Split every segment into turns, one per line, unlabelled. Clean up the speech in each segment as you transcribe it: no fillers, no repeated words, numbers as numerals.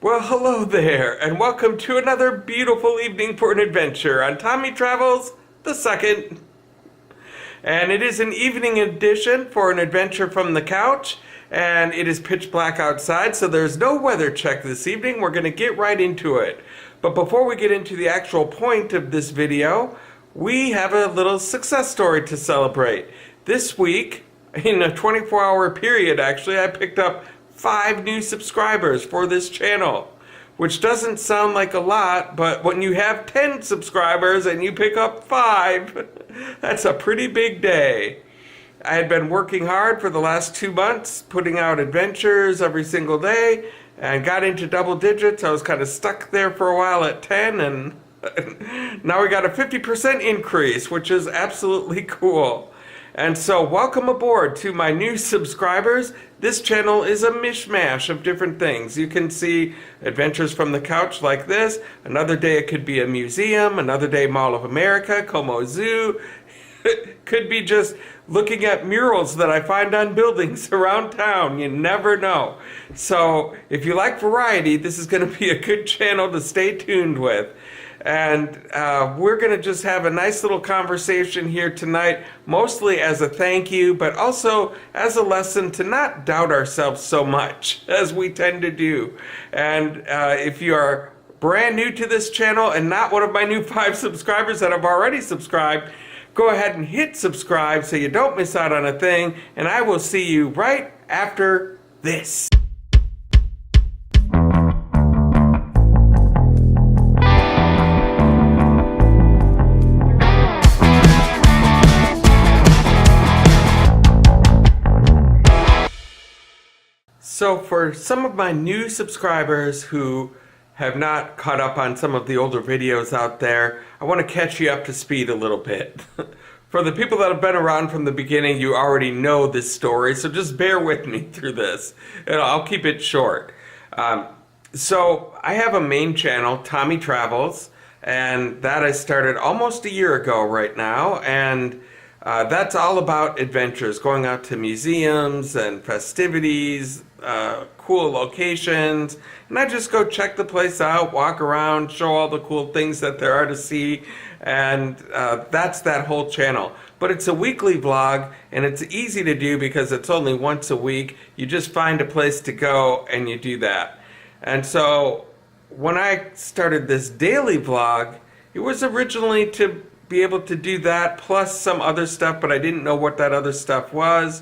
Well, hello there, and welcome to another beautiful evening for an adventure on Tommy Travels the Second. And it is an evening edition for an adventure from the couch, and it is pitch black outside, so there's no weather check this evening. We're going to get right into it. But before we get into the actual point of this video, we have a little success story to celebrate. This week, in a 24-hour period, actually, I picked up 5 new subscribers for this channel, which doesn't sound like a lot, but when you have 10 subscribers and you pick up 5, that's a pretty big day. I had been working hard for the last 2 months, putting out adventures every single day, and got into double digits. I was kind of stuck there for a while at 10, and now we got a 50% increase, which is absolutely cool. And so welcome aboard to my new subscribers. This channel is a mishmash of different things. You can see adventures from the couch like this. Another day it could be a museum. Another day Mall of America, Como Zoo. It could be just looking at murals that I find on buildings around town. You never know. So if you like variety, this is going to be a good channel to stay tuned with. And we're going to just have a nice little conversation here tonight, mostly as a thank you, but also as a lesson to not doubt ourselves so much as we tend to do. And if you are brand new to this channel and not one of my new 5 subscribers that have already subscribed, go ahead and hit subscribe so you don't miss out on a thing, and I will see you right after this. So for some of my new subscribers who have not caught up on some of the older videos out there, I want to catch you up to speed a little bit. For the people that have been around from the beginning, you already know this story, so just bear with me through this, and I'll keep it short. So I have a main channel, Tommy Travels, and that I started almost a year ago right now, and that's all about adventures, going out to museums and festivities, cool locations, and I just go check the place out, walk around, show all the cool things that there are to see, and that's that whole channel. But it's a weekly vlog, and it's easy to do because it's only once a week. You just find a place to go and you do that. And so when I started this daily vlog, it was originally to be able to do that plus some other stuff, but I didn't know what that other stuff was.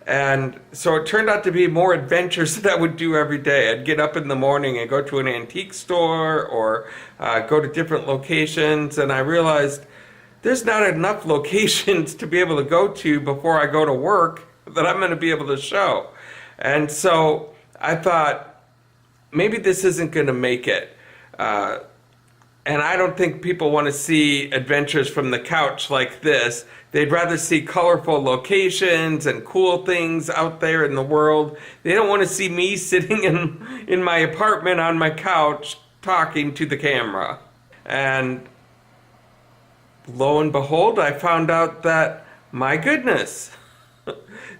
And so it turned out to be more adventures that I would do every day. I'd get up in the morning and go to an antique store or go to different locations, and I realized there's not enough locations to be able to go to before I go to work that I'm going to be able to show. And so I thought, maybe this isn't going to make it. And I don't think people want to see adventures from the couch like this. They'd rather see colorful locations and cool things out there in the world. They don't want to see me sitting in my apartment on my couch talking to the camera. And lo and behold, I found out that, my goodness,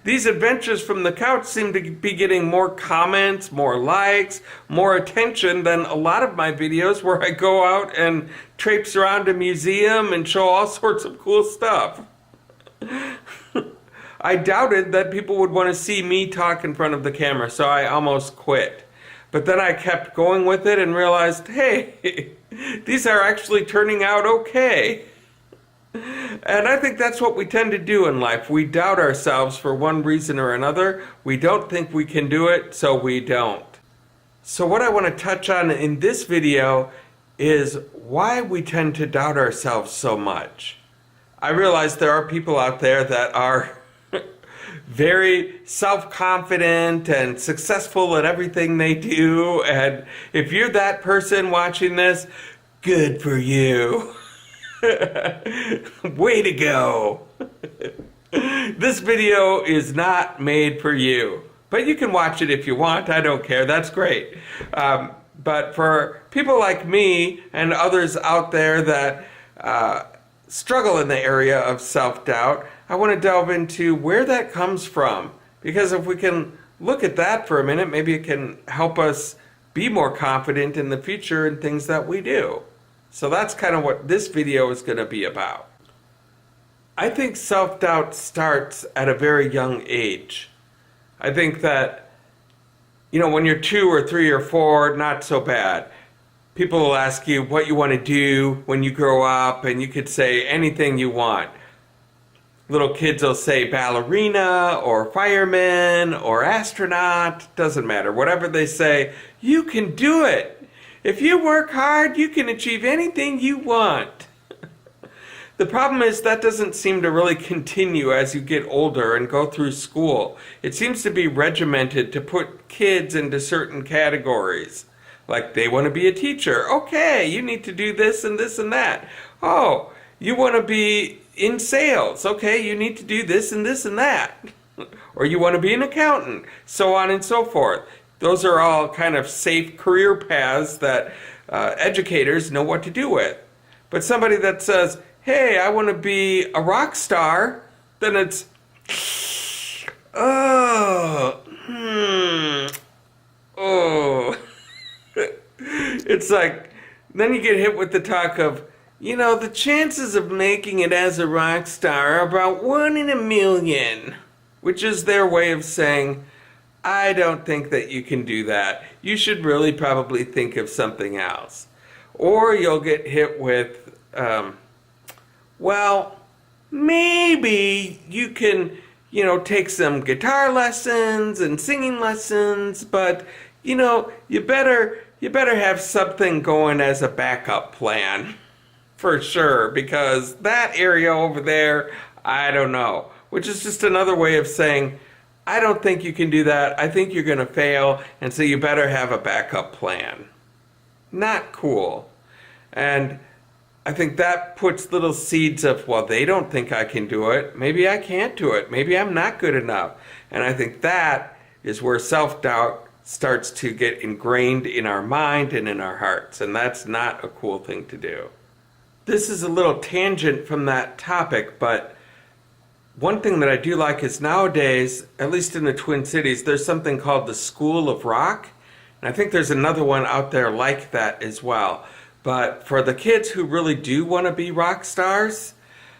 these adventures from the couch seem to be getting more comments, more likes, more attention than a lot of my videos where I go out and traipse around a museum and show all sorts of cool stuff. I doubted that people would want to see me talk in front of the camera, so I almost quit. But then I kept going with it and realized, hey, these are actually turning out okay. And I think that's what we tend to do in life. We doubt ourselves for one reason or another. We don't think we can do it, so we don't. So what I want to touch on in this video is why we tend to doubt ourselves so much. I realize there are people out there that are very self-confident and successful at everything they do, and if you're that person watching this, good for you. Way to go. This video is not made for you, but you can watch it if you want. I don't care. That's great. But for people like me and others out there that struggle in the area of self-doubt, I want to delve into where that comes from. Because if we can look at that for a minute, maybe it can help us be more confident in the future in things that we do. So that's kind of what this video is going to be about. I think self-doubt starts at a very young age. I think that, when you're 2 or 3 or 4, not so bad. People will ask you what you want to do when you grow up, and you could say anything you want. Little kids will say ballerina or fireman or astronaut, doesn't matter. Whatever they say, you can do it. If you work hard, you can achieve anything you want. The problem is that doesn't seem to really continue as you get older and go through school. It seems to be regimented to put kids into certain categories. Like they want to be a teacher. Okay, you need to do this and this and that. Oh, you want to be in sales. Okay, you need to do this and this and that. Or you want to be an accountant, so on and so forth. Those are all kind of safe career paths that educators know what to do with. But somebody that says, hey, I want to be a rock star, then it's, oh. It's like, then you get hit with the talk of, the chances of making it as a rock star are about 1 in a million, which is their way of saying, I don't think that you can do that. You should really probably think of something else. Or you'll get hit with, well, maybe you can, take some guitar lessons and singing lessons, but, you better have something going as a backup plan, for sure, because that area over there, I don't know, which is just another way of saying, I don't think you can do that. I think you're going to fail, and so you better have a backup plan. Not cool. And I think that puts little seeds of, well, they don't think I can do it. Maybe I can't do it. Maybe I'm not good enough. And I think that is where self-doubt starts to get ingrained in our mind and in our hearts. And that's not a cool thing to do. This is a little tangent from that topic, but one thing that I do like is nowadays, at least in the Twin Cities, there's something called the School of Rock. And I think there's another one out there like that as well. But for the kids who really do want to be rock stars,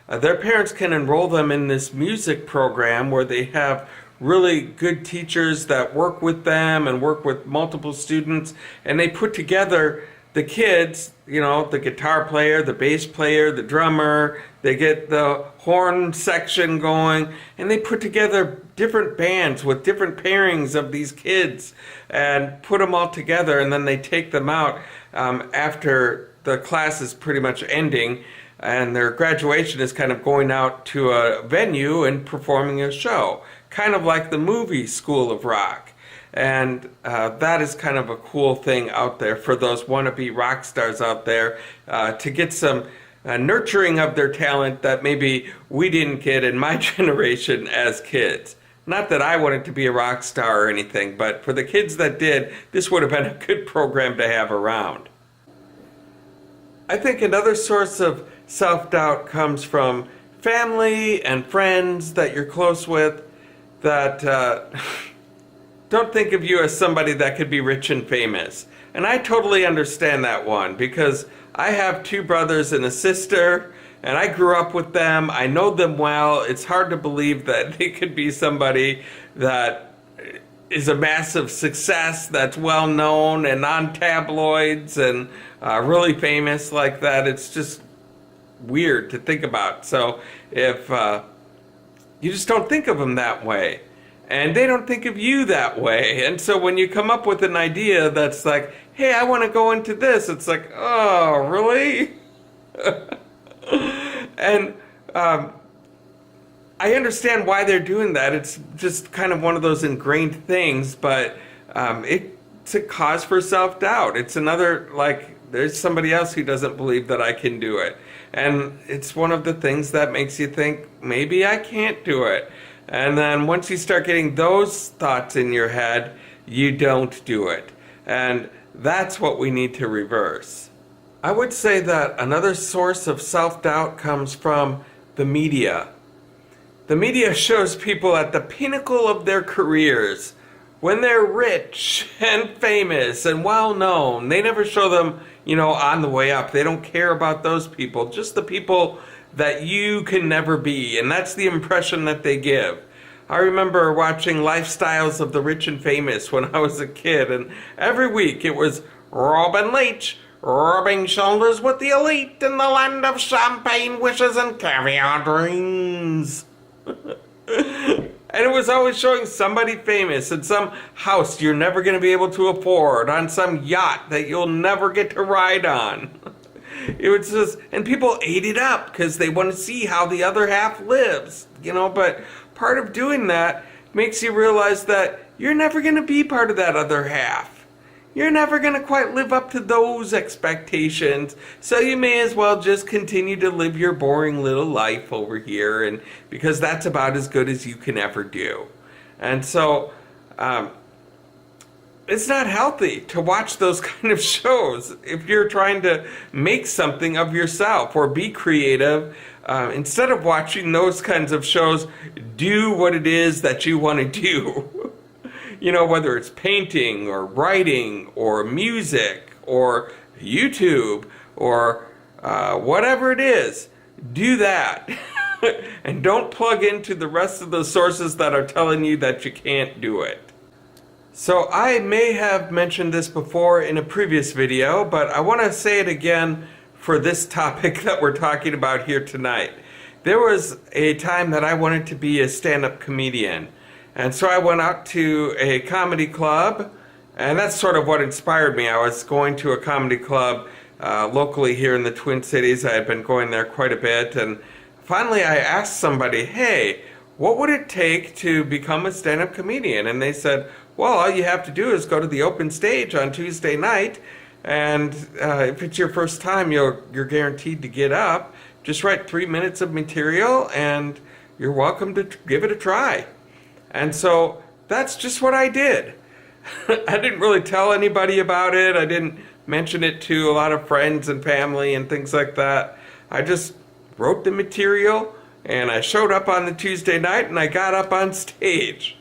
their parents can enroll them in this music program where they have really good teachers that work with them and work with multiple students. And they put together the kids, the guitar player, the bass player, the drummer, they get the horn section going, and they put together different bands with different pairings of these kids and put them all together, and then they take them out after the class is pretty much ending, and their graduation is kind of going out to a venue and performing a show, kind of like the movie School of Rock. And that is kind of a cool thing out there for those wannabe rock stars out there to get some nurturing of their talent that maybe we didn't get in my generation as kids. Not that I wanted to be a rock star or anything, but for the kids that did, this would have been a good program to have around. I think another source of self-doubt comes from family and friends that you're close with that don't think of you as somebody that could be rich and famous. And I totally understand that one, because I have 2 brothers and a sister, and I grew up with them. I know them well. It's hard to believe that they could be somebody that is a massive success, that's well known and on tabloids and really famous like that. It's just weird to think about. So if you just don't think of them that way, and they don't think of you that way. And so when you come up with an idea that's like, hey, I want to go into this, it's like, oh, really? And I understand why they're doing that. It's just kind of one of those ingrained things, but it's a cause for self-doubt. It's another, like, there's somebody else who doesn't believe that I can do it. And it's one of the things that makes you think, maybe I can't do it. And then once you start getting those thoughts in your head, you don't do it. And that's what we need to reverse. I would say that another source of self-doubt comes from the media. The media shows people at the pinnacle of their careers, when they're rich and famous and well known. They never show them, on the way up. They don't care about those people, just the people that you can never be. And that's the impression that they give. I remember watching Lifestyles of the Rich and Famous when I was a kid, and every week it was Robin Leach rubbing shoulders with the elite in the land of champagne wishes and caviar dreams. And it was always showing somebody famous in some house you're never going to be able to afford, on some yacht that you'll never get to ride on. It was just, and people ate it up because they want to see how the other half lives, but part of doing that makes you realize that you're never going to be part of that other half. You're never going to quite live up to those expectations, so you may as well just continue to live your boring little life over here, and because that's about as good as you can ever do. And so, it's not healthy to watch those kind of shows if you're trying to make something of yourself or be creative. Instead of watching those kinds of shows, do what it is that you want to do. Whether it's painting or writing or music or YouTube or whatever it is, do that. And don't plug into the rest of the sources that are telling you that you can't do it. So I may have mentioned this before in a previous video, but I want to say it again for this topic that we're talking about here tonight. There was a time that I wanted to be a stand-up comedian. And so I went out to a comedy club, and that's sort of what inspired me. I was going to a comedy club locally here in the Twin Cities. I had been going there quite a bit, and finally I asked somebody, hey, what would it take to become a stand-up comedian? And they said, well, all you have to do is go to the open stage on Tuesday night, and if it's your first time, you're guaranteed to get up. Just write 3 minutes of material, and you're welcome to give it a try. And so that's just what I did. I didn't really tell anybody about it. I didn't mention it to a lot of friends and family and things like that. I just wrote the material, and I showed up on the Tuesday night, and I got up on stage.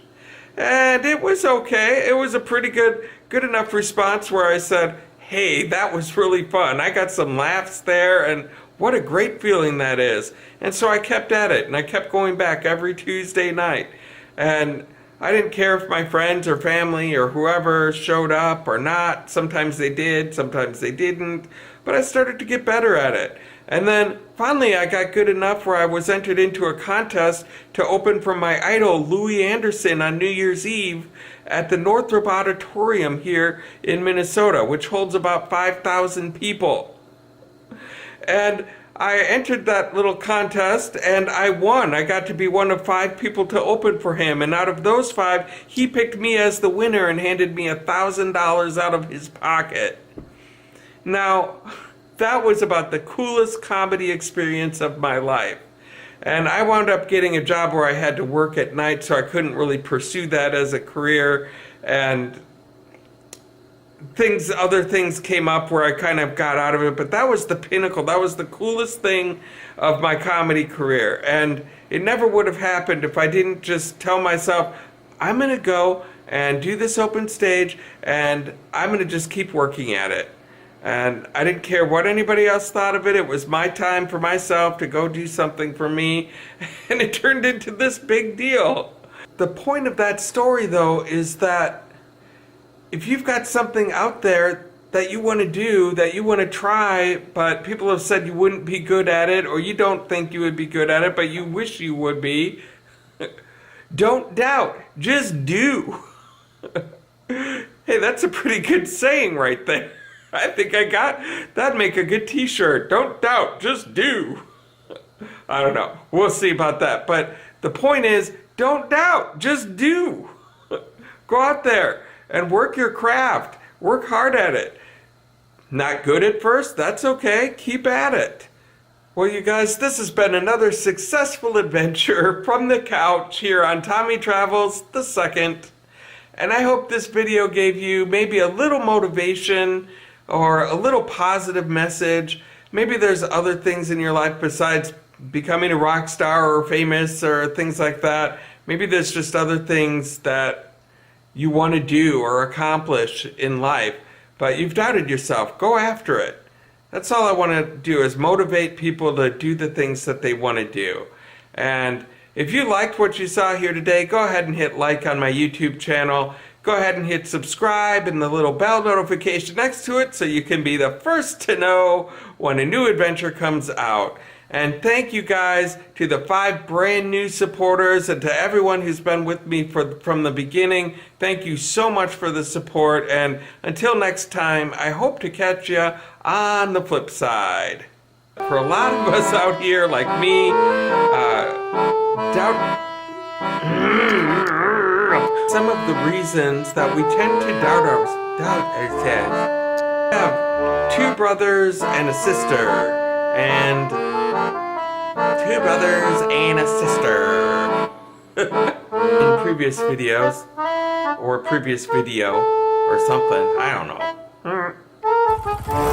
And it was okay. It was a pretty good enough response where I said, hey, that was really fun. I got some laughs there, and what a great feeling that is. And so I kept at it, and I kept going back every Tuesday night. And I didn't care if my friends or family or whoever showed up or not. Sometimes they did, sometimes they didn't. But I started to get better at it. And then finally I got good enough where I was entered into a contest to open for my idol Louis Anderson on New Year's Eve at the Northrop Auditorium here in Minnesota, which holds about 5,000 people. And I entered that little contest and I won. I got to be one of 5 people to open for him. And out of those 5, he picked me as the winner and handed me $1,000 out of his pocket. Now, that was about the coolest comedy experience of my life. And I wound up getting a job where I had to work at night, so I couldn't really pursue that as a career. And other things came up where I kind of got out of it, but that was the pinnacle. That was the coolest thing of my comedy career. And it never would have happened if I didn't just tell myself, I'm going to go and do this open stage, and I'm going to just keep working at it. And I didn't care what anybody else thought of it. It was my time for myself to go do something for me, and it turned into this big deal. The point of that story, though, is that if you've got something out there that you want to do, that you want to try, but people have said you wouldn't be good at it, or you don't think you would be good at it, but you wish you would be, don't doubt, just do. Hey, that's a pretty good saying right there. I think that'd make a good t-shirt. Don't doubt, just do. I don't know. We'll see about that. But the point is, don't doubt, just do. Go out there and work your craft. Work hard at it. Not good at first? That's okay. Keep at it. Well, you guys, this has been another successful adventure from the couch here on Tommy Travels the Second. And I hope this video gave you maybe a little motivation or a little positive message. Maybe there's other things in your life besides becoming a rock star or famous or things like that. Maybe there's just other things that you want to do or accomplish in life, but you've doubted yourself. Go after it. That's all I want to do, is motivate people to do the things that they want to do. And if you liked what you saw here today, go ahead and hit like on my YouTube channel. Go ahead and hit subscribe and the little bell notification next to it so you can be the first to know when a new adventure comes out. And thank you guys to the 5 brand new supporters and to everyone who's been with me from the beginning. Thank you so much for the support. And until next time, I hope to catch you on the flip side. For a lot of us out here, like me, some of the reasons that we tend to doubt ourselves. I have 2 brothers and a sister, and 2 brothers and a sister. In previous videos, or previous video, or something, I don't know.